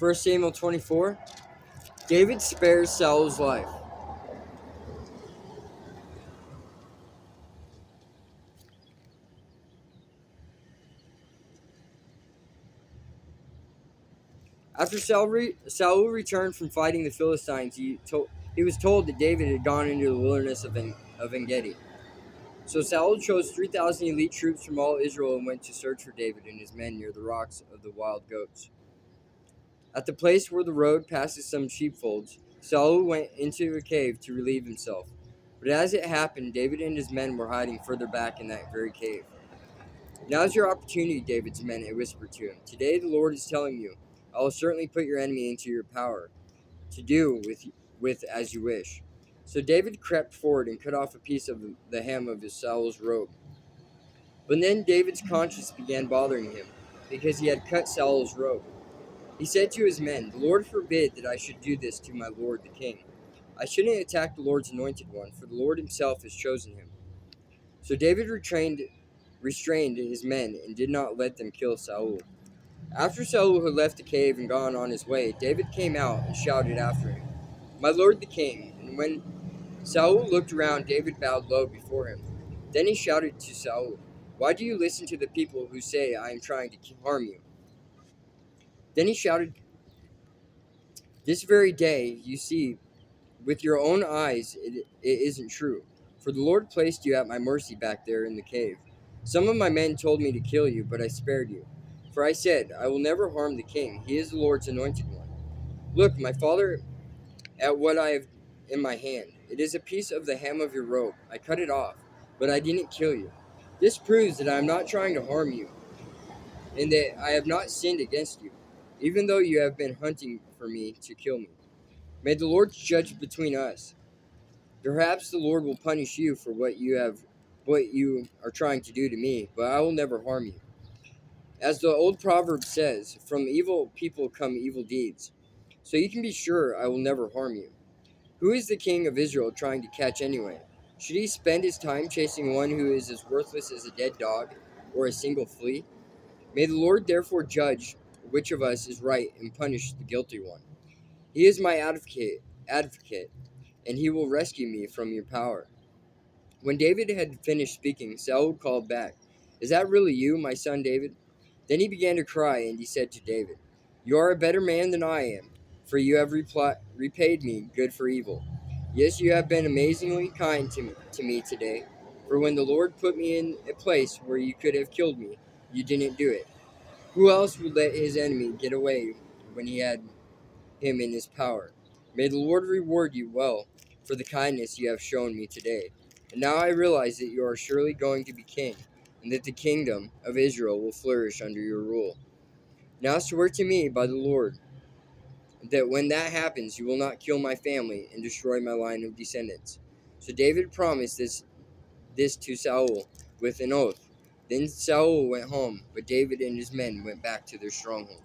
1 Samuel 24, David spares Saul's life. After Saul returned from fighting the Philistines, he was told that David had gone into the wilderness of En-Gedi. So Saul chose 3,000 elite troops from all Israel and went to search for David and his men near the rocks of the wild goats. At the place where the road passes some sheepfolds, Saul went into a cave to relieve himself. But as it happened, David and his men were hiding further back in that very cave. "Now's your opportunity," David's men had whispered to him. "Today the Lord is telling you, I will certainly put your enemy into your power, to do with as you wish." So David crept forward and cut off a piece of the hem of Saul's robe. But then David's conscience began bothering him, because he had cut Saul's robe. He said to his men, "The Lord forbid that I should do this to my lord the king. I shouldn't attack the Lord's anointed one, for the Lord himself has chosen him." So David restrained his men and did not let them kill Saul. After Saul had left the cave and gone on his way, David came out and shouted after him, "My lord the king." And when Saul looked around, David bowed low before him. Then he shouted to Saul, "Why do you listen to the people who say I am trying to harm you?" Then he shouted, "This very day you see with your own eyes it isn't true. For the Lord placed you at my mercy back there in the cave. Some of my men told me to kill you, but I spared you. For I said, I will never harm the king. He is the Lord's anointed one. Look, my father, at what I have in my hand. It is a piece of the hem of your robe. I cut it off, but I didn't kill you. This proves that I am not trying to harm you, and that I have not sinned against you, even though you have been hunting for me to kill me. May the Lord judge between us. Perhaps the Lord will punish you for what you are trying to do to me, but I will never harm you. As the old proverb says, from evil people come evil deeds. So you can be sure I will never harm you. Who is the king of Israel trying to catch anyway? Should he spend his time chasing one who is as worthless as a dead dog or a single flea? May the Lord therefore judge which of us is right and punish the guilty one. He is my advocate, and he will rescue me from your power." When David had finished speaking, Saul called back, "Is that really you, my son David?" Then he began to cry, and he said to David, "You are a better man than I am, for you have repaid me good for evil. Yes, you have been amazingly kind to me today, for when the Lord put me in a place where you could have killed me, you didn't do it. Who else would let his enemy get away when he had him in his power? May the Lord reward you well for the kindness you have shown me today. And now I realize that you are surely going to be king, and that the kingdom of Israel will flourish under your rule. Now swear to me by the Lord that when that happens, you will not kill my family and destroy my line of descendants." So David promised this to Saul with an oath. Then Saul went home, but David and his men went back to their stronghold.